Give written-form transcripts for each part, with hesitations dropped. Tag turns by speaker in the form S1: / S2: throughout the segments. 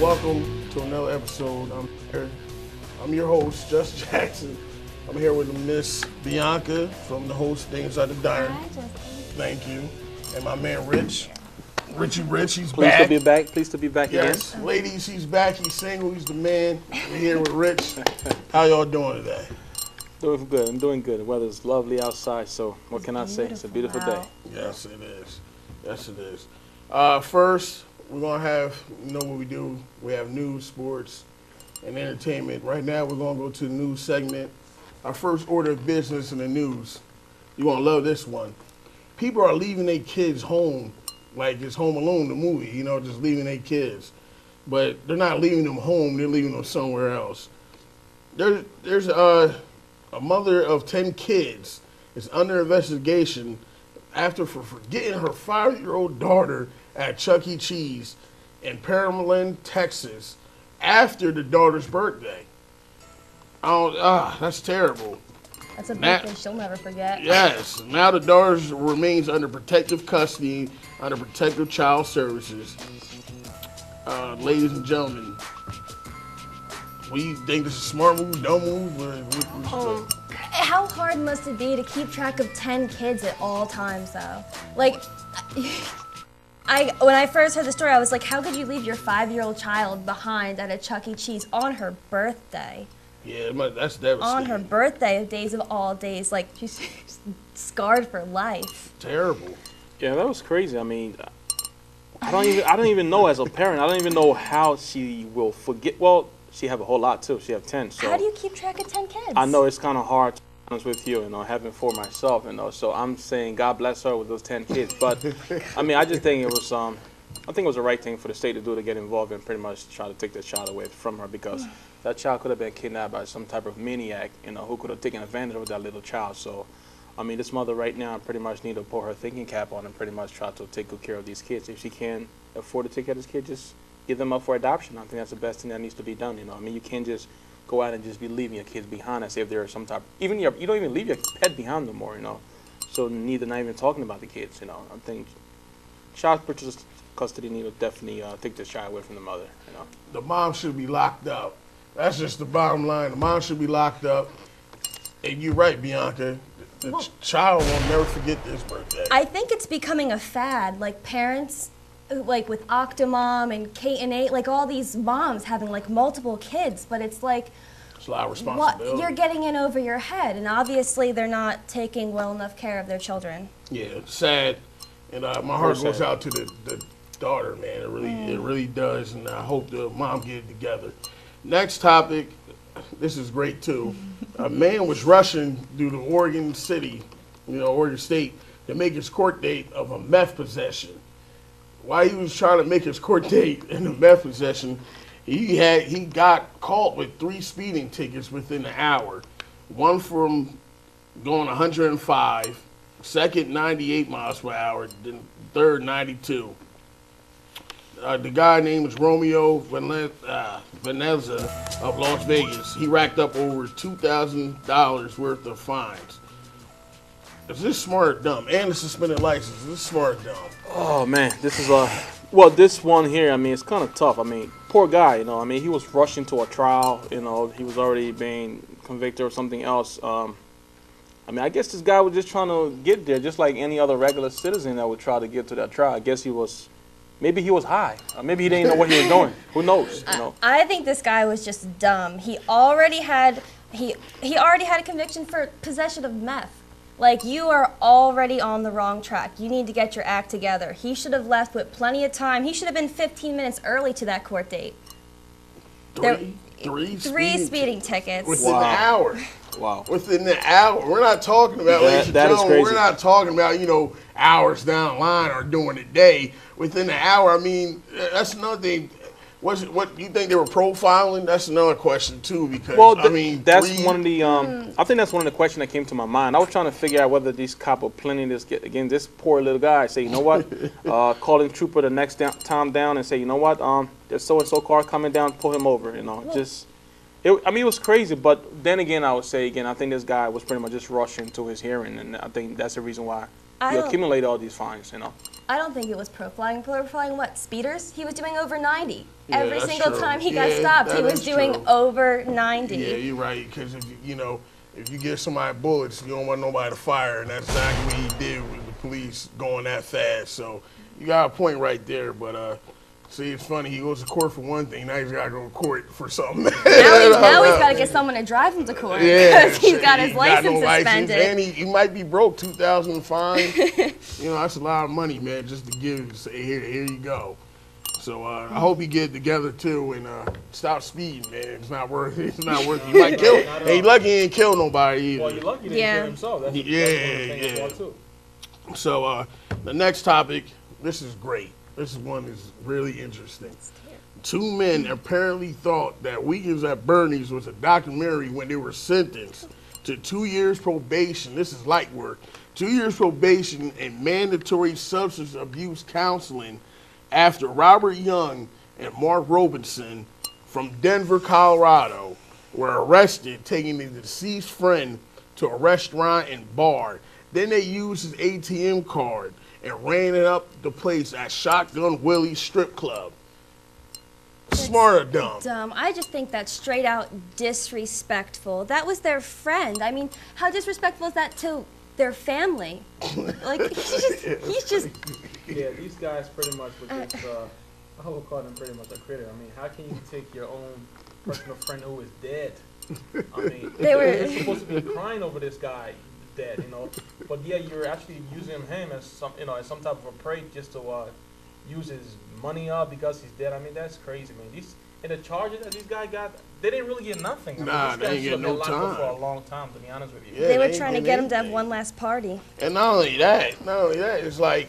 S1: Welcome to another episode. I'm your host, Just Jackson. I'm here with Miss Bianca from the host Things at the Diner.
S2: Hi, Justin.
S1: Thank you. And my man Rich. Richie Rich, he's
S3: Pleased
S1: back.
S3: to be back. Pleased to be back
S1: Yes,
S3: again.
S1: ladies, he's back. He's single. He's the man. We're here with Rich. How y'all doing today?
S3: Doing good. I'm doing good. The weather's lovely outside, so what can I say? It's a beautiful day.
S1: Yes, it is. Yes, it is. First, we're going to have, you know what we do. We have news, sports, and entertainment. Right now, we're going to go to the news segment. Our first order of business in the news. You're going to love this one. People are leaving their kids home, like it's Home Alone, the movie, you know, just leaving their kids. But they're not leaving them home. They're leaving them somewhere else. There's a mother of 10 kids is under investigation after for forgetting her 5-year-old daughter at Chuck E. Cheese in Pearland, Texas, after the daughter's birthday. That's terrible.
S2: That's a birthday she'll never forget.
S1: Yes. Now the daughter remains under protective custody, under protective child services. Ladies and gentlemen, what do you think? This is a smart move, dumb move? What
S2: How hard must it be to keep track of 10 kids at all times, though? Like, when I first heard the story, I was like, how could you leave your 5-year-old child behind at a Chuck E. Cheese on her birthday?
S1: Yeah, that's devastating.
S2: On her birthday, days of all days, like, she's scarred for life.
S1: Terrible.
S3: Yeah, that was crazy. I mean, I don't even know as a parent. I don't even know how she will forget. Well, she have a whole lot too. She have 10. So
S2: How do you keep track of 10 kids?
S3: I know it's kind of hard. To be honest with you, having 4 myself, So I'm saying God bless her with those 10 kids. But I mean, I just think it was I think it was the right thing for the state to do, to get involved and pretty much try to take the child away from her, because that child could have been kidnapped by some type of maniac, who could have taken advantage of that little child. So, I mean, this mother right now pretty much need to put her thinking cap on and pretty much try to take good care of these kids. If she can afford to take care of this kid, just give them up for adoption. I think that's the best thing that needs to be done. I mean, you can't just go out and just be leaving your kids behind as if they're some type. You don't even leave your pet behind no more. So neither not even talking about the kids. I think child custody need to definitely take this child away from the mother.
S1: The mom should be locked up. That's just the bottom line. The mom should be locked up. And you're right, Bianca. The child will never forget this birthday.
S2: I think it's becoming a fad. Like, parents, like with Octomom and Kate and 8, like all these moms having like multiple kids, but it's like,
S1: It's a lot of responsibility.
S2: you're getting in over your head, and obviously they're not taking well enough care of their children.
S1: Yeah, sad. And my heart goes out to the daughter, man. It really does. And I hope the mom get it together. Next topic. This is great too. A man was rushing through the Oregon City, Oregon State, to make his court date of a meth possession. While he was trying to make his court date in the meth possession, he got caught with 3 speeding tickets within an hour. One from going 105, second 98 miles per hour, then third 92. The guy named is Romeo Veneza of Las Vegas. He racked up over $2,000 worth of fines. Is this smart or dumb? And a suspended license. Is this smart or dumb?
S3: Oh man, this is this one here. I mean, it's kind of tough. I mean, poor guy. I mean, he was rushing to a trial. He was already being convicted or something else. I mean, I guess this guy was just trying to get there, just like any other regular citizen that would try to get to that trial. I guess maybe he was high. Maybe he didn't know what he was doing. Who knows?
S2: I think this guy was just dumb. He already had a conviction for possession of meth. Like, you are already on the wrong track. You need to get your act together. He should have left with plenty of time. He should have been 15 minutes early to that court date.
S1: Three
S2: speeding tickets.
S1: within the hour.
S3: Wow.
S1: Within the hour. We're not talking about, ladies and
S3: that is
S1: gentlemen,
S3: crazy.
S1: we're not talking about, hours down the line or during the day. Within the hour, I mean, that's another thing. Was it what you think they were profiling? That's another question too, because
S3: Well,
S1: I mean,
S3: that's
S1: three-
S3: one of the. I think that's one of the questions that came to my mind. I was trying to figure out whether these cops are planning this. Again, this poor little guy say, you know what, calling trooper the next time down and say, you know what, there's so and so car coming down, pull him over. You know, just. I mean, it was crazy, but then again, I would say again, I think this guy was pretty much just rushing to his hearing, and I think that's the reason why he accumulated all these fines. You know.
S2: I don't think it was profiling. Profiling what? Speeders? He was doing over 90.
S1: Yeah,
S2: Every
S1: that's
S2: single
S1: true.
S2: time he got
S1: Yeah,
S2: stopped, he
S1: that
S2: was
S1: is
S2: doing
S1: true.
S2: over 90.
S1: Yeah, you're right. Because if if you give somebody bullets, you don't want nobody to fire, and that's exactly what he did with the police going that fast. So you got a point right there. But see, it's funny. He goes to court for one thing. Now he's got to go to court for something.
S2: Now he's got to get someone to drive him to court
S1: Yeah,
S2: because he's got his
S1: he
S2: license
S1: no
S2: suspended.
S1: and he might be broke. 2,000 fine. That's a lot of money, man, just to give. Say here you go. So I hope he get it together too and stop speeding, man. It's not worth it. It's not worth it. He might kill. He lucky he didn't kill nobody either.
S3: Well, you're lucky he didn't
S2: Yeah.
S3: kill himself. That's
S1: Yeah,
S3: one of the things
S1: yeah.
S3: I thought, too.
S1: So the next topic, this is great. This one is really interesting. Two men apparently thought that Weekends at Bernie's was a documentary when they were sentenced to 2 years probation. This is light work. 2 years probation and mandatory substance abuse counseling after Robert Young and Mark Robinson from Denver, Colorado were arrested taking the deceased friend to a restaurant and bar. Then they used his ATM card and ran it up the place at Shotgun Willie's strip club. Smart or dumb?
S2: Dumb. I just think that's straight out disrespectful. That was their friend. I mean, how disrespectful is that to their family? Like, he's just
S3: Yeah, these guys pretty much were just, I would call them pretty much a critter. I mean, how can you take your own personal friend who is dead? I mean, they're supposed to be crying over this guy dead, but yeah, you're actually using him as some type of a prey just to use his money up because he's dead. I mean, that's crazy, man. And the charges that these guys got, they didn't really get nothing.
S1: Nah, they ain't get no
S3: locked up for a
S1: time.
S3: long time, to be honest with you.
S1: Yeah,
S2: they were
S1: ain't
S2: trying to
S1: getting
S2: get him to have
S1: anything.
S2: one last party.
S1: And not only that, it's like,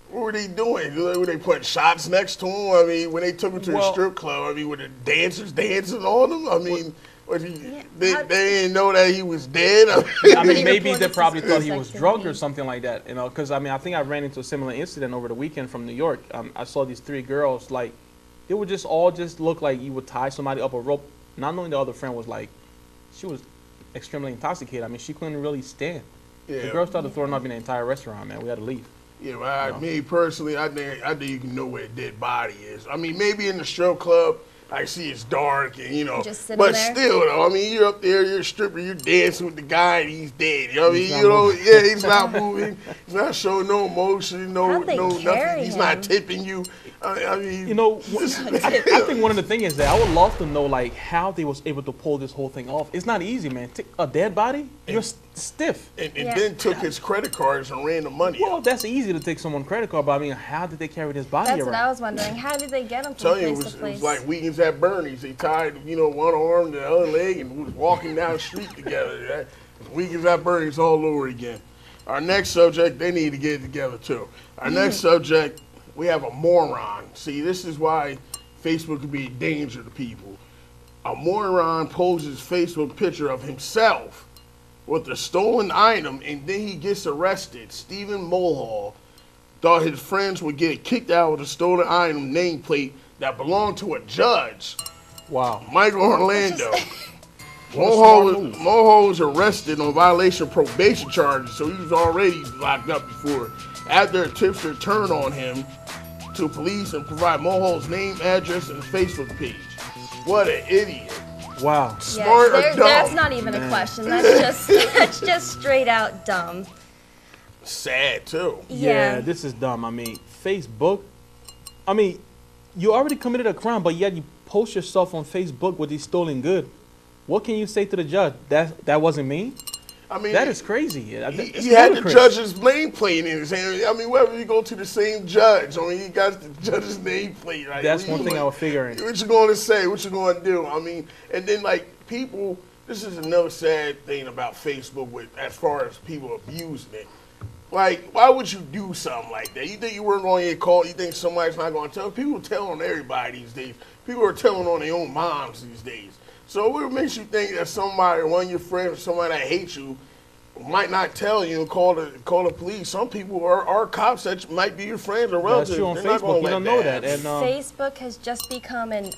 S1: what were they doing? Were they putting shots next to him? I mean, when they took him to the
S3: Well-
S1: strip club, I mean, were the dancers dancing on him? I mean, they
S2: how-
S1: didn't know that he was dead?
S3: I
S2: Many
S3: mean, maybe they
S2: reported
S3: probably thought he
S2: suspect
S3: was
S2: activity.
S3: drugged or something like that, because, I mean, I think I ran into a similar incident over the weekend from New York. I saw these three girls, like, they would just all just look like you would tie somebody up a rope, not knowing the other friend was like, she was extremely intoxicated. I mean, she couldn't really stand. The
S1: Yeah.
S3: girl started throwing up in the entire restaurant, man. We had to leave.
S1: Yeah, well, me personally, I think you can know where a dead body is. I mean, maybe in the strip club, I see it's dark and
S2: Just sitting
S1: but
S2: there?
S1: still though, I mean, you're up there, you're a stripper, you're dancing with the guy and he's dead. I mean,
S3: He's not
S1: you know,
S3: moving.
S1: yeah, he's not moving, he's not showing no emotion,
S2: How'd they
S1: nothing.
S2: carry
S1: He's
S2: him?
S1: not tipping you. I mean,
S3: I think one of the things is that I would love to know, like, how they was able to pull this whole thing off. It's not easy, man. Take a dead body, you're stiff.
S1: and
S2: Yeah.
S1: then took his credit cards and ran the money
S3: Well,
S1: out.
S3: that's easy to take someone's credit card, but I mean, how did they carry this body
S2: That's what I
S3: around?
S2: was wondering. How did they get him
S1: Tell
S2: from
S1: you, it
S2: place
S1: was,
S2: to
S1: it
S2: place?
S1: was like Weekends at Bernie's. They tied, one arm to the other leg and was walking down the street together. Weekends at Bernie's all over again. Our next subject, they need to get it together too. Our next subject, we have a moron. See, this is why Facebook could be a danger to people. A moron poses Facebook picture of himself with a stolen item and then he gets arrested. Stephen Mulhall thought his friends would get kicked out with a stolen item nameplate that belonged to a judge,
S3: Wow.
S1: Michael Orlando.
S3: smart move.
S1: Mulhall was arrested on violation of probation charges, so he was already locked up before. After a tipster turned on him to police and provide Mulhall's name, address, and Facebook page. What an idiot.
S3: Wow.
S1: Smart or dumb?
S2: That's not even a question. That's just straight out dumb.
S1: Sad, too.
S3: Yeah, this is dumb. I mean, Facebook, I mean, you already committed a crime, but yet you post yourself on Facebook with these stolen goods. What can you say to the judge? That wasn't me?
S1: I mean,
S3: That is crazy. It's
S1: he had the
S3: ludicrous.
S1: judge's nameplate in his hand. I mean, whether you go to the same judge, I mean, he got the judge's nameplate. Right?
S3: That's one thing I was figuring.
S1: What you going to say? What you going to do? I mean, and then like people, this is another sad thing about Facebook with as far as people abusing it. Like, why would you do something like that? You think you weren't going to get caught? You think somebody's not going to tell? People tell on everybody these days. People are telling on their own moms these days. So what makes you think that somebody, one of your friends, or somebody that hates you, might not tell you and call the police? Some people are cops that might be your friends or relatives.
S3: That's true on
S1: They're not
S3: Facebook.
S1: gonna
S3: You
S1: let
S3: don't know that.
S1: happen.
S3: And
S2: Facebook has just become an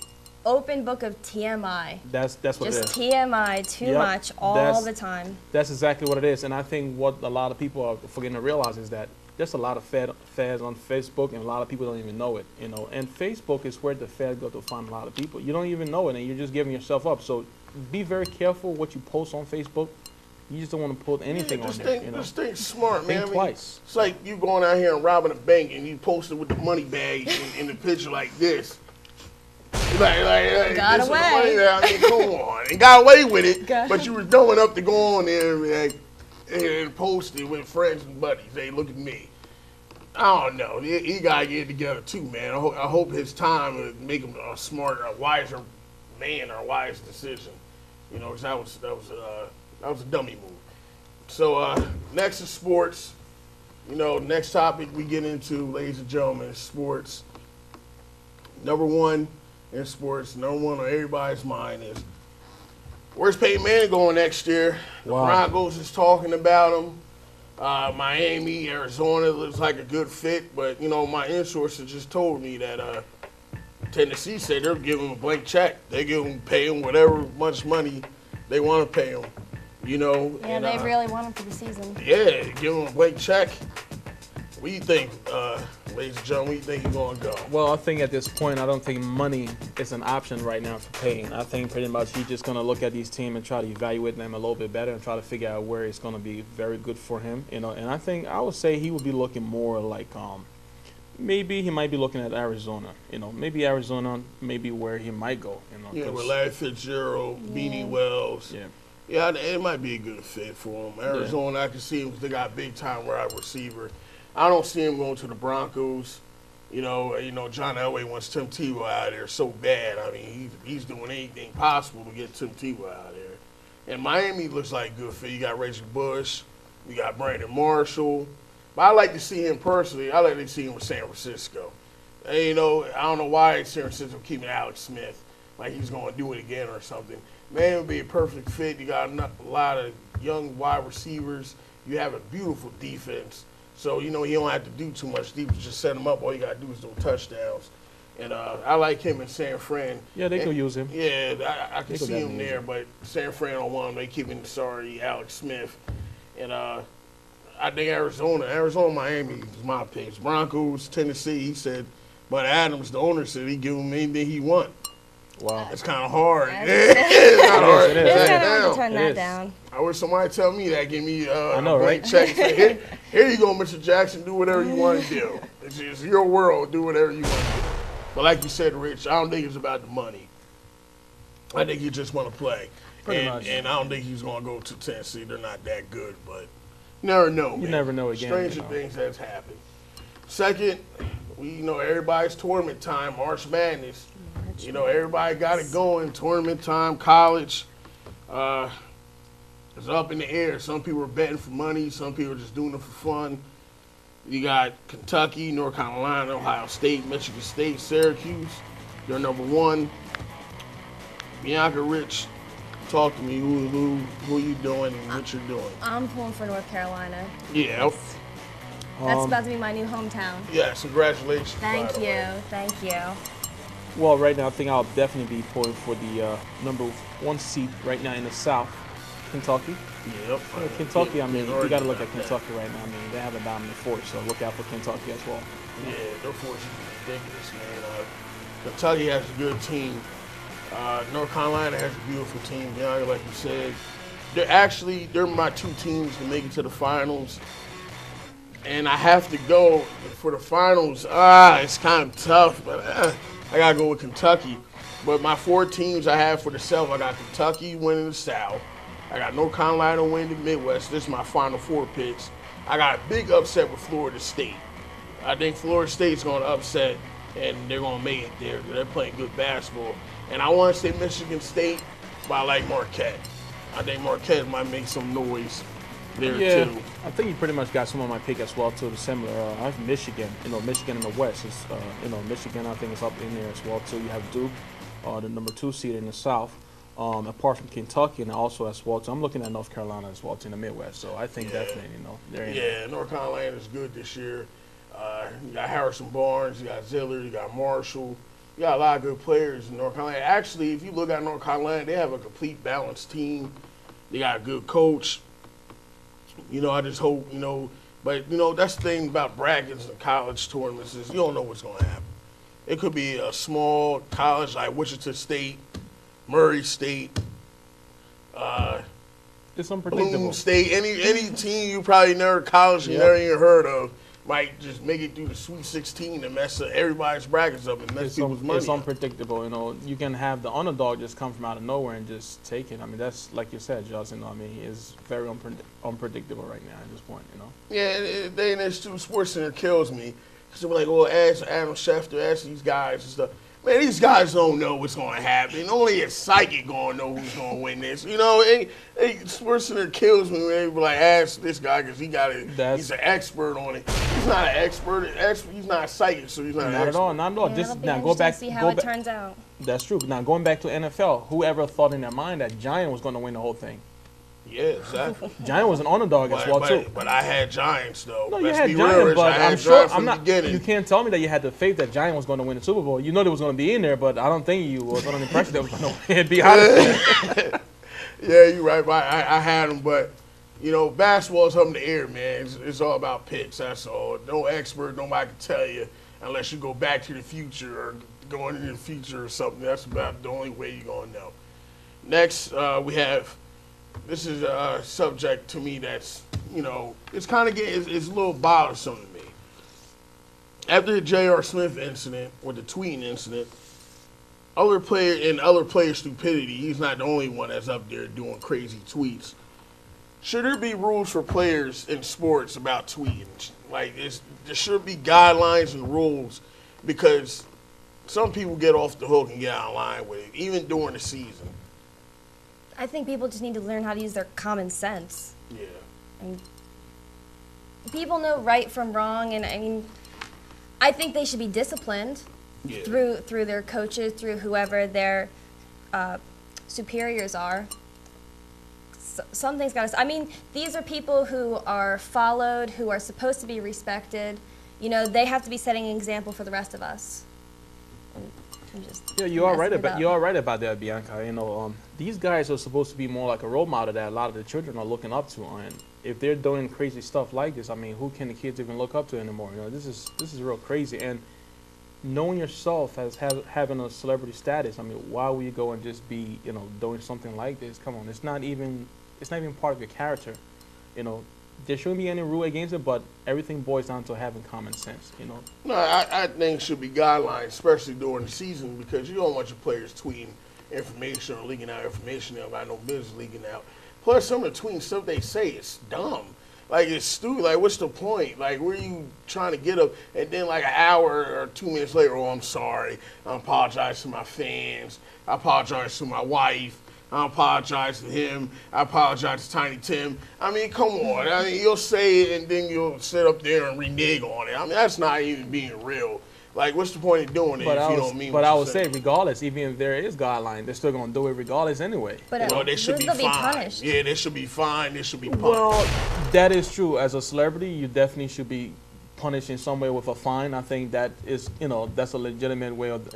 S2: open book of TMI.
S3: that's what
S2: Just
S3: it is.
S2: TMI, too
S3: Yep,
S2: much, all
S3: that's-
S2: the time.
S3: That's exactly what it is. And I think what a lot of people are forgetting to realize is that there's a lot of fads on Facebook, and a lot of people don't even know it. And Facebook is where the fads go to find a lot of people. You don't even know it, and you're just giving yourself up. So be very careful what you post on Facebook. You just don't want to put anything on
S1: Just
S3: there.
S1: think, just think smart, man.
S3: Think twice.
S1: It's like you going out here and robbing a bank and you post it with the money bag in the picture like this. Like
S2: Got
S1: this is the
S2: away.
S1: money that- I mean, come on. And got away with it,
S2: Got-
S1: but you were dumb enough to go on there and post it with friends and buddies. Hey, look at me. I don't know. He got to get it together too, man. I hope his time will make him a smarter, a wiser man, or a wise decision. You know, 'cause that was a dummy move. So next is sports. You know, next topic we get into, ladies and gentlemen, is sports. Number one in sports, number one on everybody's mind is where's Peyton Manning going next year? The
S3: Wow.
S1: Broncos is talking about him. Miami, Arizona looks like a good fit, but you know my in-sources just told me that Tennessee said they're giving him a blank check. They pay him whatever much money they want to pay him. You know.
S2: Yeah,
S1: and,
S2: they really want him for the season.
S1: Yeah, give him a blank check. What do you think, ladies and gentlemen? Where you think he's gonna go?
S3: Well, I think at this point, I don't think money is an option right now for Payne. I think pretty much he's just going to look at these teams and try to evaluate them a little bit better and try to figure out where it's going to be very good for him. You know, and I would say he would be looking more like maybe he might be looking at Arizona. You know, maybe Arizona, maybe where he might go. You know,
S1: Yeah,
S3: 'cause-
S1: with Larry Fitzgerald, Beanie Wells.
S3: yeah.
S1: Yeah, it might be a good fit for him. Arizona, I can see him. They got a big time wide receiver. I don't see him going to the Broncos. You know, John Elway wants Tim Tebow out of there so bad. I mean, he's doing anything possible to get Tim Tebow out of there. And Miami looks like a good fit. You got Reggie Bush, you got Brandon Marshall. But I like to see him personally. I like to see him with San Francisco. And, you know, I don't know why San Francisco keeping Alex Smith like he's going to do it again or something. Man, it would be a perfect fit. You got a lot of young wide receivers. You have a beautiful defense. So, you know, you don't have to do too much defense. Just set him up. All you got to do is do touchdowns. And I like him in San Fran.
S3: Yeah, they could use him.
S1: Yeah, I can
S3: They could
S1: see him
S3: definitely use
S1: there.
S3: him.
S1: But San Fran don't want him. They keeping, sorry, Alex Smith. And I think Arizona, Miami is my picks. Broncos, Tennessee, he said. But Adams, the owner, said he'd give him anything he want.
S3: Wow.
S1: It's kind of hard.
S2: It
S1: It's kind of hard.
S3: It is.
S2: It's
S1: Turn
S2: kind of hard
S1: down.
S2: to turn
S3: It
S2: that
S3: is.
S2: down.
S1: I wish somebody tell me that. Give me
S3: I know,
S1: a blank
S3: right?
S1: check. Say, here you go, Mr. Jackson. Do whatever you want to do. It's your world. Do whatever you want to do. But like you said, Rich, I don't think it's about the money. I think you just want to play.
S3: Pretty much.
S1: And I don't think he's going to go to Tennessee. They're not that good, but you never know.
S3: You
S1: man.
S3: never know again,
S1: Stranger
S3: you know.
S1: things has happened. Second, we know everybody's tournament time, March Madness. You know, everybody got it going. Tournament time, college. It's up in the air. Some people are betting for money. Some people are just doing it for fun. You got Kentucky, North Carolina, Ohio State, Michigan State, Syracuse. They're number one. Bianca, Rich, talk to me. Who you doing and what you're doing?
S2: I'm pulling for North Carolina.
S1: Yeah.
S2: That's about to be my new hometown.
S1: Yes, congratulations. by
S2: Thank
S1: the
S2: you.
S1: way.
S2: Thank you.
S3: Well, right now, I think I'll definitely be pulling for the number one seed right now in the South, Kentucky.
S1: Yep.
S3: Kentucky, I mean, you got to look at
S1: that.
S3: Kentucky right now. I mean, they have a dominant force, so look out for Kentucky as well.
S1: Yeah, their force is ridiculous, man. Kentucky has a good team. North Carolina has a beautiful team. Bianca, like you said, they're my two teams to make it to the finals. And I have to go for the finals. It's kind of tough, but I gotta go with Kentucky. But my four teams I have for the South, I got Kentucky winning the South. I got North Carolina winning the Midwest. This is my final four picks. I got a big upset with Florida State. I think Florida State's going to upset, and they're going to make it there. They're playing good basketball. And I want to say Michigan State, but I like Marquette. I think Marquette might make some noise there
S3: Yeah,
S1: too.
S3: I think you pretty much got some of my pick as well too. The similar, I have Michigan. Michigan in the West is, Michigan. I think is up in there as well too. You have Duke, the number 2 seed in the South. Apart from Kentucky and also as well too. I'm looking at North Carolina as well too in the Midwest. So I think definitely, they're in there.
S1: Yeah, North Carolina is good this year. You got Harrison Barnes, you got Ziller, you got Marshall. You got a lot of good players in North Carolina. Actually, if you look at North Carolina, they have a complete balanced team. They got a good coach. I just hope, but, that's the thing about brackets and college tournaments is you don't know what's going to happen. It could be a small college like Wichita State, Murray State,
S3: It's unpredictable.
S1: Bloom State, any team you probably never college you never even heard of might just make it through the Sweet 16 and mess up everybody's brackets up and mess people's money
S3: It's
S1: up.
S3: unpredictable. You can have the underdog just come from out of nowhere and just take it. I mean, that's like you said, Justin. It's very unpredictable right now at this point.
S1: Yeah, they in this too. Sports Center kills me. Because they're like, well, ask Adam Schefter, ask these guys and stuff. Man, these guys don't know what's going to happen. Only a psychic going to know who's going to win this. Sports Center kills me when they be like, ask this guy because he's an expert on it. He's not an expert. He's not a psychic, so he's not an expert.
S3: Not at all.
S2: Yeah,
S3: Just
S2: it'll be
S3: now go back.
S2: interesting to see how it turns out.
S3: That's true. Now going back to NFL, whoever thought in their mind that Giant was going to win the whole thing?
S1: Yeah, exactly.
S3: Giant was an underdog as well too.
S1: But I had Giants though.
S3: No, you
S1: Let's
S3: had
S1: be
S3: Giant,
S1: real, Rich.
S3: but
S1: I had
S3: I'm sure
S1: Giants
S3: I'm
S1: from the
S3: not.
S1: beginning.
S3: You can't tell me that you had the faith that Giant was going to win the Super Bowl. You know they was going to be in there, but I don't think you was under the impression that was going to win. Be honest.
S1: Yeah, you're right. I had them, but basketball is up in the air, man. It's all about picks. That's all. No expert, nobody can tell you unless you go back to the future or going into the future or something. That's about the only way you're gonna know. Next, we have. This is a subject to me that's, it's kind of it's a little bothersome to me. After the J.R. Smith incident, or the tweeting incident, other players' stupidity, he's not the only one that's up there doing crazy tweets. Should there be rules for players in sports about tweeting? Like, there should be guidelines and rules because some people get off the hook and get out of line with it, even during the season.
S2: I think people just need to learn how to use their common sense.
S1: Yeah.
S2: And people know right from wrong, and I think they should be disciplined through their coaches, through whoever their superiors are. Something's got to. These are people who are followed, who are supposed to be respected. They have to be setting an example for the rest of us.
S3: Yeah, you are right about that, Bianca. These guys are supposed to be more like a role model that a lot of the children are looking up to, and if they're doing crazy stuff like this, who can the kids even look up to anymore? This is real crazy. And knowing yourself as having a celebrity status, why would you go and just be, doing something like this? Come on, it's not even part of your character. There shouldn't be any rule against it, but everything boils down to having common sense,
S1: No, I think should be guidelines, especially during the season, because you don't want your players tweeting information or leaking out information they don't got no business leaking out. Plus, some of the tweeting stuff they say is dumb. Like, it's stupid. Like, what's the point? Like, where are you trying to get up? And then, like, an hour or 2 minutes later, I'm sorry. I apologize to my fans. I apologize to my wife. I apologize to him. I apologize to Tiny Tim. Come on. You'll say it and then you'll sit up there and renege on it. That's not even being real. Like, what's the point of doing it if you don't mean what
S3: But I
S1: you
S3: would say, regardless, even if there is guideline, they're still going to do it regardless anyway.
S2: But
S1: they should be
S2: they'll
S1: fined.
S2: punished.
S1: Yeah, they should be fined. They should be punished.
S3: Well, that is true. As a celebrity, you definitely should be punished in some way with a fine. I think that is, that's a legitimate way of,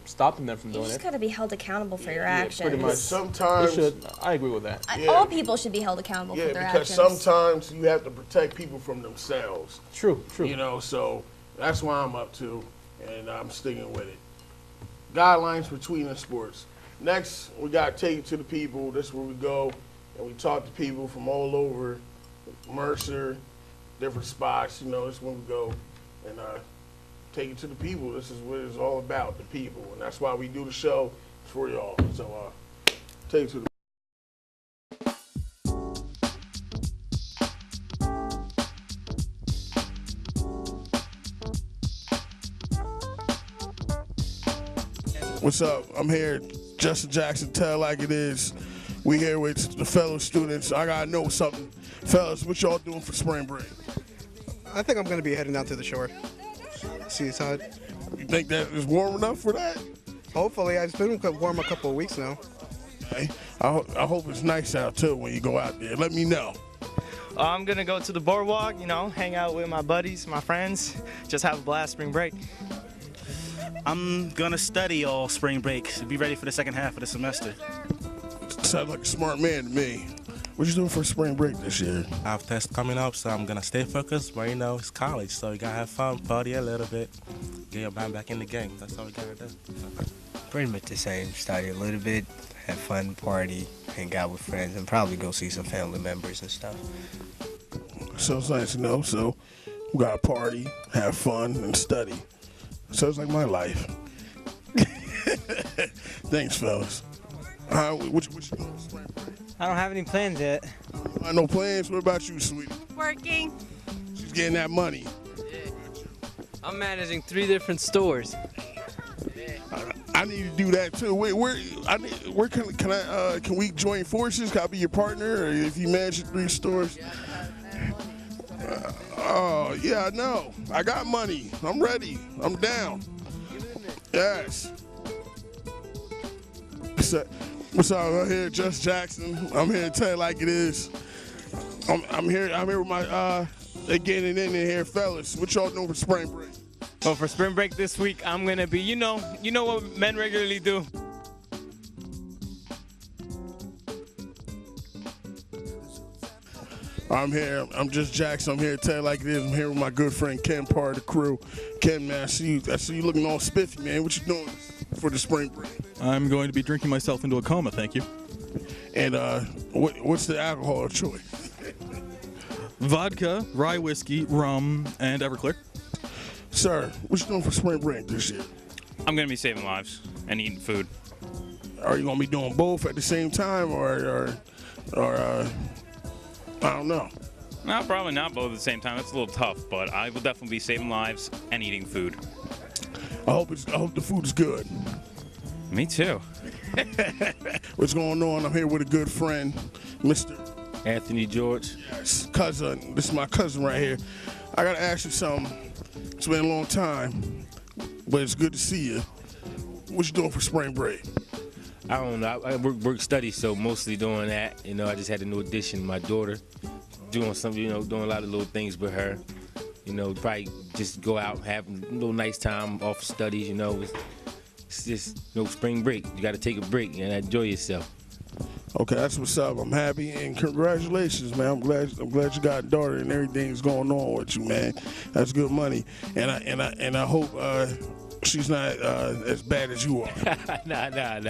S3: stopping them from
S2: You
S3: doing
S2: just
S3: it.
S2: got to be held accountable for your
S3: Yeah,
S2: actions.
S3: pretty much.
S1: Sometimes,
S3: I agree with that.
S1: Yeah.
S2: All people should be held accountable for their
S1: because
S2: actions.
S1: sometimes you have to protect people from themselves.
S3: True.
S1: So that's why I'm up to, and I'm sticking with it. Guidelines for tweeting in sports. Next, we got to take it to the people. This is where we go, and we talk to people from all over Mercer, different spots. This is when we go and take it to the people. This is what it's all about, the people, and that's why we do the show. It's for y'all. So take it to the What's up? I'm here, Justin Jackson, Tell Like It Is. We here with the fellow students. I gotta know something. Fellas, what y'all doing for spring break?
S4: I think I'm going to be heading out to the shore. Seaside.
S1: You think that is warm enough for that?
S4: Hopefully. It's been warm a couple of weeks now.
S1: Okay. I hope it's nice out too when you go out there. Let me know.
S5: I'm gonna go to the boardwalk, you know, hang out with my buddies, my friends, just have a blast spring break.
S6: I'm gonna study all spring break to be ready for the second half of the semester.
S1: Sounds like a smart man to me. What you doing for spring break this year?
S7: I have tests coming up, so I'm gonna stay focused. But you know, it's college, so you gotta have fun, party a little bit, get your mind back in the game. That's all we gotta do.
S8: Pretty much the same. Study a little bit, have fun, party, hang out with friends, and probably go see some family members and stuff.
S1: Sounds nice to know. So we gotta party, have fun, and study. Sounds like my life. Thanks, fellas. What you doing for spring break?
S5: I don't have any plans yet.
S1: No plans. What about you, sweetie?
S9: Working.
S1: She's getting that money.
S10: I'm managing 3 different stores.
S1: I need to do that too. Where can we join forces? Can I be your partner? Or if you manage 3 stores? Oh yeah, I know. I got money. I'm ready. I'm down. Yes. What's up? I'm here, Just Jackson. I'm here to tell you like it is. I'm here with my they getting it in here, fellas. What y'all doing for spring break?
S5: Well, for spring break this week, I'm gonna be, you know what men regularly do.
S1: I'm here. I'm Just Jackson. I'm here to tell you like it is. I'm here with my good friend Ken, part of the crew. Ken, man, I see you looking all spiffy, man. What you doing for the spring break?
S11: I'm going to be drinking myself into a coma, thank you.
S1: And what's the alcohol of choice?
S11: Vodka, rye whiskey, rum, and Everclear.
S1: Sir, what you doing for spring break this year?
S12: I'm going to be saving lives and eating food.
S1: Are you going to be doing both at the same time, or I don't know.
S12: No, probably not both at the same time. That's a little tough, but I will definitely be saving lives and eating food.
S1: I hope the food is good.
S12: Me too.
S1: What's going on? I'm here with a good friend, Mr.
S13: Anthony George.
S1: Yes, cousin. This is my cousin right here. I gotta ask you something. It's been a long time, but it's good to see you. What you doing for spring break?
S13: I don't know. I work study, so mostly doing that. You know, I just had a new addition, my daughter, doing something. You know, doing a lot of little things with her. You know, probably just go out, have a little nice time off studies. You know, it's just spring break. You got to take a break and enjoy yourself.
S1: Okay, that's what's up. I'm happy and congratulations, man. I'm glad you got a daughter and everything's going on with you, man. That's good money, and I hope she's not as bad as you are.
S13: Nah. I'm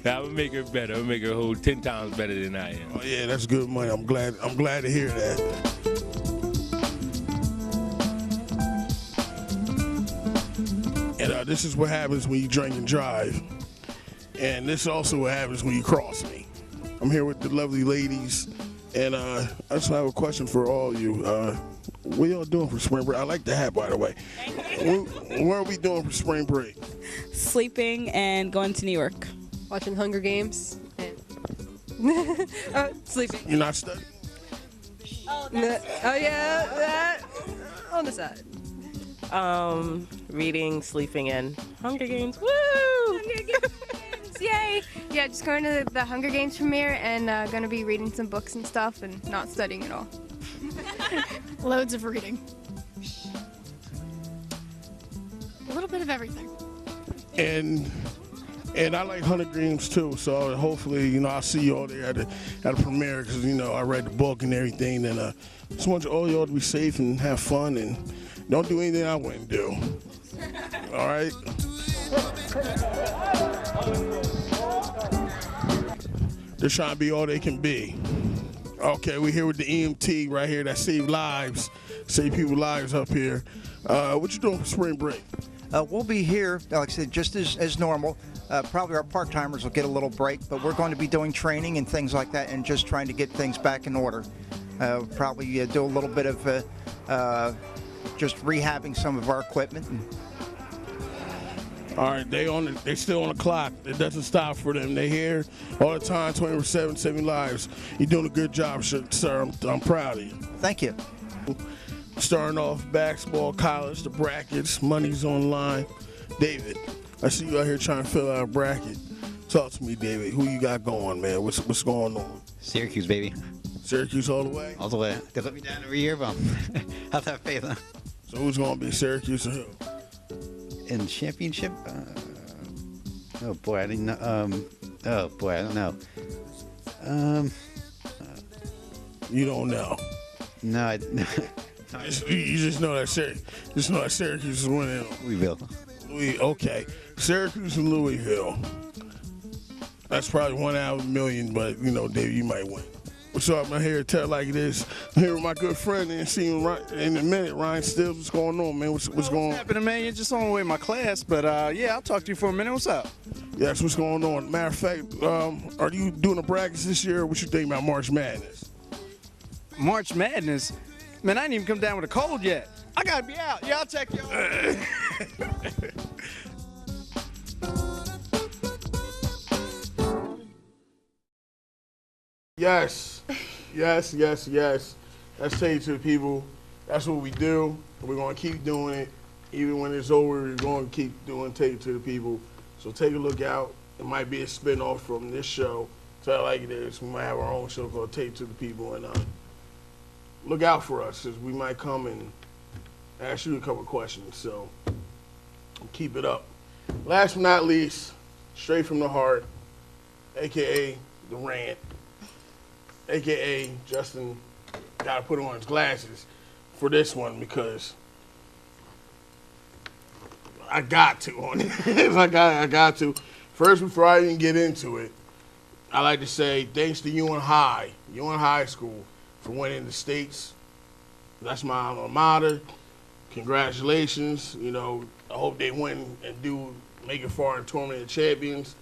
S13: gonna make her better. I'm gonna make her a whole 10 times better than I am.
S1: Oh yeah, that's good money. I'm glad to hear that. And this is what happens when you drink and drive. And this is also what happens when you cross me. I'm here with the lovely ladies, and I just have a question for all of you. What y'all doing for spring break? I like the hat, by the way. What are we doing for spring break?
S9: Sleeping and going to New York.
S10: Watching Hunger Games and sleeping.
S1: You're not studying?
S10: Oh yeah, that on the side.
S9: Reading, sleeping, and Hunger Games. Woo!
S14: Hunger Games! Yay! Yeah, just going to the Hunger Games premiere and gonna be reading some books and stuff and not studying at all.
S9: Loads of reading. A little bit of everything.
S1: And I like Hunger Games too, so hopefully, I'll see you all there at the premiere, because, I read the book and everything, and I just want all y'all to be safe and have fun, and don't do anything I wouldn't do. All right? They're trying to be all they can be. Okay, we're here with the EMT right here that save people's lives up here. What you doing for spring break?
S15: We'll be here, like I said, just as normal. Probably our part-timers will get a little break, but we're going to be doing training and things like that and just trying to get things back in order. Probably do a little bit of just rehabbing some of our equipment.
S1: All right, they still on the clock. It doesn't stop for them. They here all the time, 24/7, saving lives. You're doing a good job, sir. I'm proud of you.
S15: Thank you.
S1: Starting off basketball, college, the brackets, money's on the line. David, I see you out here trying to fill out a bracket. Talk to me, David. Who you got going, man? What's going on?
S16: Syracuse, baby.
S1: Syracuse all the way?
S16: All the way. They let me down every year, but have that faith, huh?
S1: So who's going to be Syracuse or who?
S16: In championship? Oh, boy, I didn't know. Oh, boy, I don't know.
S1: You don't know?
S16: No,
S1: You just know that Syracuse is winning.
S16: Louisville.
S1: Okay. Syracuse and Louisville. That's probably 1 out of a million, but, David, you might win. What's up? I'm here to tell like it is. I'm here with my good friend and see him in a minute. Ryan Stills, what's going on, man? What's going on?
S17: What's happening, man? You're just on the way to my class, but yeah, I'll talk to you for a minute. What's up?
S1: Yes, what's going on? Matter of fact, are you doing the brackets this year, or what you think about March Madness?
S17: March Madness? Man, I didn't even come down with a cold yet. I gotta be out. Yeah, I'll check you out.
S1: Yes. Let's tell you to the people, that's what we do. We're going to keep doing it. Even when it's over, we're going to keep take it to the people. So take a look out. It might be a spinoff from this show. Tell it like it is. We might have our own show called Take It to the People. And look out for us, because we might come and ask you a couple questions. So keep it up. Last but not least, straight from the heart, a.k.a. The Rant. AKA Justin got to put on his glasses for this one because I got to on it. I got to. First, before I even get into it, I like to say thanks to UNH High School, for winning the states. That's my alma mater. Congratulations. I hope they win and make it far in Tournament of Champions.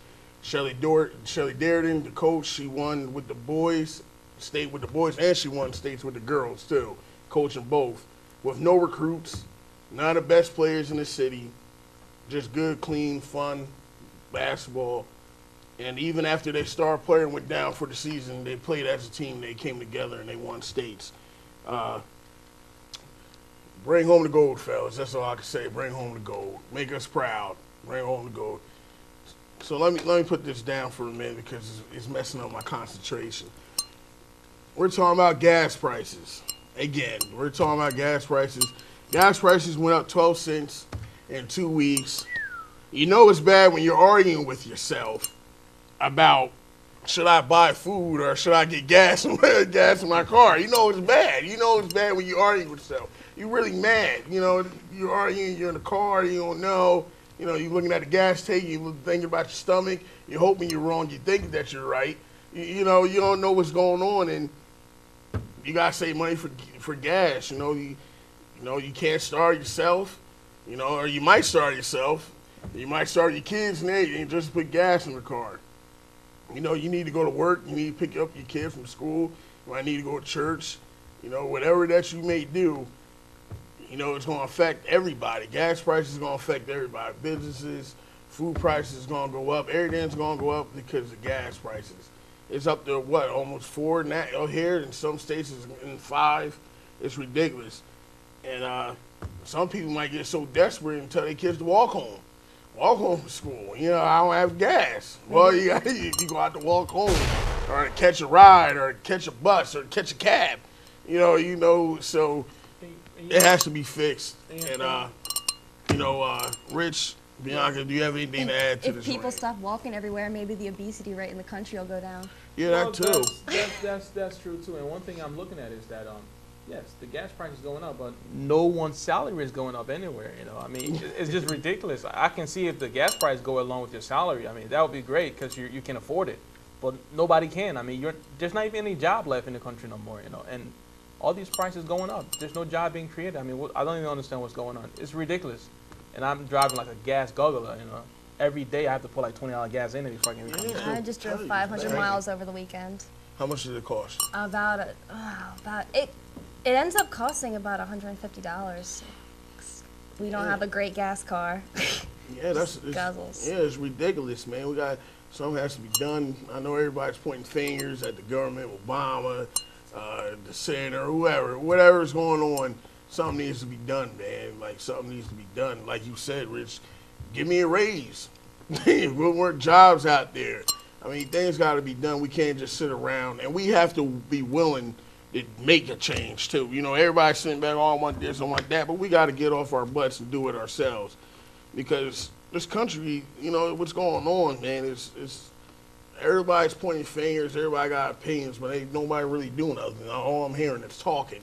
S1: Shelly Darden, the coach, she won with the boys, stayed with the boys, and she won states with the girls too, coaching both. With no recruits, none of the best players in the city, just good, clean, fun basketball. And even after they started playing and went down for the season, they played as a team. They came together and they won states. Bring home the gold, fellas. That's all I can say. Bring home the gold. Make us proud. Bring home the gold. So let me put this down for a minute because it's messing up my concentration. We're talking about gas prices. Again, we're talking about gas prices. Gas prices went up 12 cents in 2 weeks. You know it's bad when you're arguing with yourself about should I buy food or should I get gas in my car. You know it's bad. You know it's bad when you argue with yourself. You're really mad. You're arguing, you're in the car, you don't know. You're looking at the gas tank, you're thinking about your stomach, you're hoping you're wrong, you think that you're right. You don't know what's going on, and you gotta save money for gas. You can't starve yourself, or you might starve yourself. You might starve your kids and just put gas in the car. You need to go to work, you need to pick up your kid from school, you might need to go to church, whatever that you may do. It's going to affect everybody. Gas prices is going to affect everybody. Businesses, food prices is going to go up. Everything's going to go up because of gas prices. It's up to, almost 4 now here. In some states, it's in 5. It's ridiculous. And some people might get so desperate and tell their kids to walk home from school. I don't have gas. Well, you go out to walk home or to catch a ride or catch a bus or catch a cab. So it has to be fixed. And, Rich, Bianca, do you have anything to add to this?
S2: If people stop walking everywhere, maybe the obesity rate in the country will go down.
S1: Yeah, that too.
S3: That's true too. And one thing I'm looking at is that yes, the gas price is going up, but no one's salary is going up anywhere. It's just ridiculous. I can see if the gas price go along with your salary. That would be great because you can afford it, but nobody can. There's not even any job left in the country no more. And all these prices going up. There's no job being created. I don't even understand what's going on. It's ridiculous. And I'm driving like a gas guggler, Every day I have to put like $20 gas in it before I can even come.
S2: I just drove 500 miles over the weekend.
S1: How much did it cost?
S2: It ends up costing about $150. We don't have a great gas car.
S1: Yeah,
S2: guzzles.
S1: it's ridiculous, man. We got something has to be done. I know everybody's pointing fingers at the government, Obama, the senator, whatever's going on. Something needs to be done, man. Like something needs to be done. Like you said, Rich, give me a raise. We'll work jobs out there. I mean, things got to be done. We can't just sit around, and we have to be willing to make a change too. You know, everybody's sitting back, oh, I want this, I want that, but we got to get off our butts and do it ourselves, because this country, you know, what's going on, man, is everybody's pointing fingers, everybody got opinions, but ain't nobody really doing nothing. All I'm hearing is talking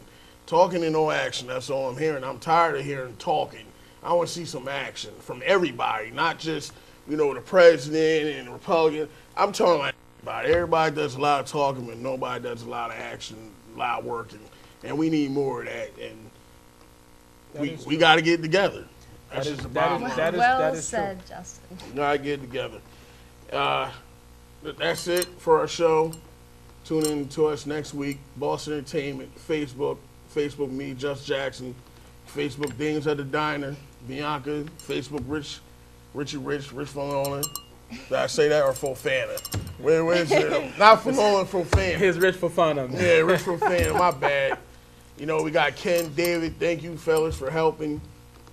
S1: and no action. That's all I'm hearing. I'm tired of hearing talking. I want to see some action from everybody, not just, you know, the president and the Republican. I'm talking like everybody. Everybody does a lot of talking, but nobody does a lot of action, a lot of working, and we need more of that. And we got to get together. That's just the bottom line.
S2: Well said, Justin.
S1: We got to get together. That's it for our show. Tune in to us next week. Boston Entertainment, Facebook me, Just Jackson, Facebook Dames at the Diner, Bianca, Facebook Richie Rich Fofana. Did I say that or Fofana? Where's it? Not Fofana, Fofana.
S3: Here's Rich Fofana.
S1: Yeah, Rich Fofana, my bad. You know, we got Ken, David. Thank you, fellas, for helping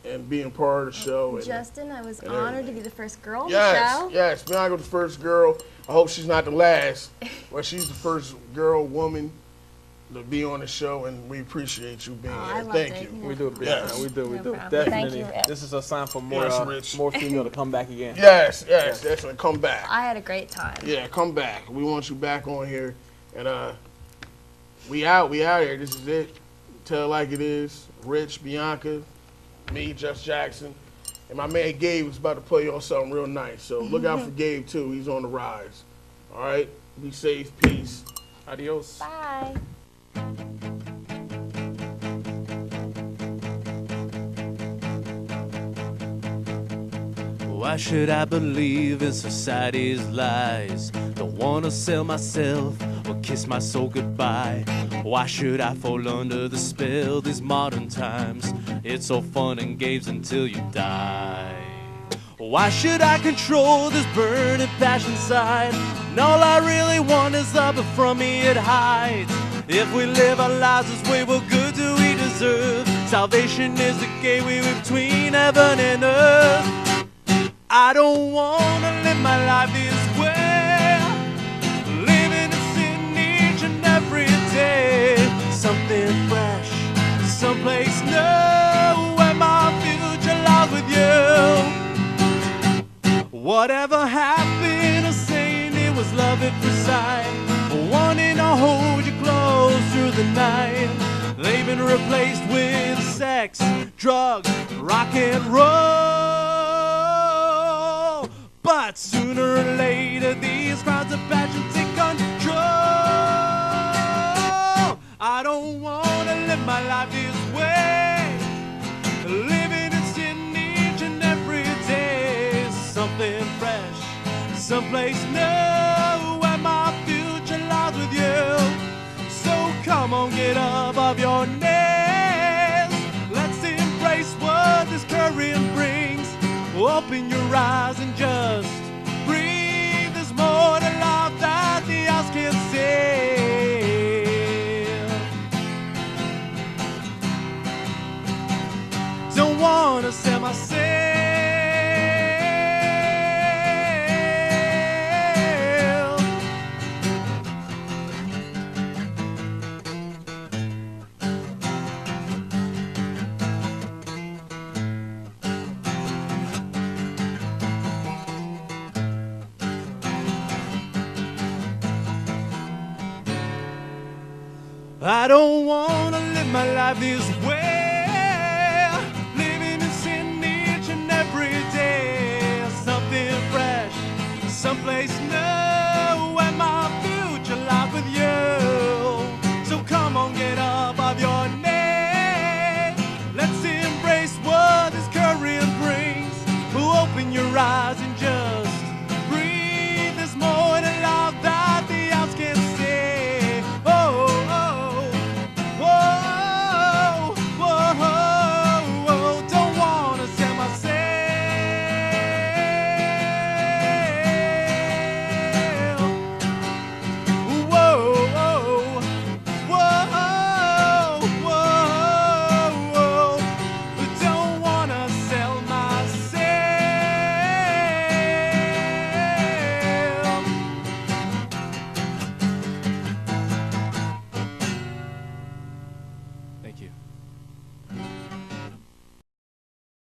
S1: and being part of the show.
S2: Justin, I was honored to be the first girl on the show.
S1: Yes, Bianca, the first girl. I hope she's not the last, but she's the first woman to be on the show, and we appreciate you being here. Thank you.
S3: We do,
S1: yes.
S3: we do.
S2: problem.
S3: Definitely.
S2: Thank you, Rich.
S3: This is a sign for more,
S1: Yes, Rich.
S3: more female to come back again.
S1: Yes, definitely. Come back.
S2: I had a great time.
S1: Yeah, come back. We want you back on here. And we out here. This is it. Tell it like it is. Rich, Bianca, me, Just Jackson. And my man Gabe was about to play y'all something real nice. So look out for Gabe too. He's on the rise. All right? Be safe. Peace. Adios.
S2: Bye.
S18: Why should I believe in society's lies? Don't wanna sell myself or kiss my soul goodbye. Why should I fall under the spell these modern times? It's all fun and games until you die. Why should I control this burning passion side? And all I really want is love, but from me it hides. If we live our lives this way, what good do we deserve? Salvation is the gateway between heaven and earth. I don't wanna live my life this way, living in sin each and every day. Something fresh, someplace new, where my future lies with you. Whatever happened to saying it was love at first sight, wanting to hold you close through the night. They've been replaced with sex, drugs, rock and roll. But sooner or later, these crowds of passion take control. I don't wanna live my life this way, living in sin each and every day. Something fresh, someplace new, where my future lies with you. So come on, get up off your knees. Let's embrace what this current brings. Open your eyes and just breathe. There's more to life that the eyes can see. Don't wanna sell myself. I don't wanna live my life this way, living in sin each and every day. Something fresh, someplace new.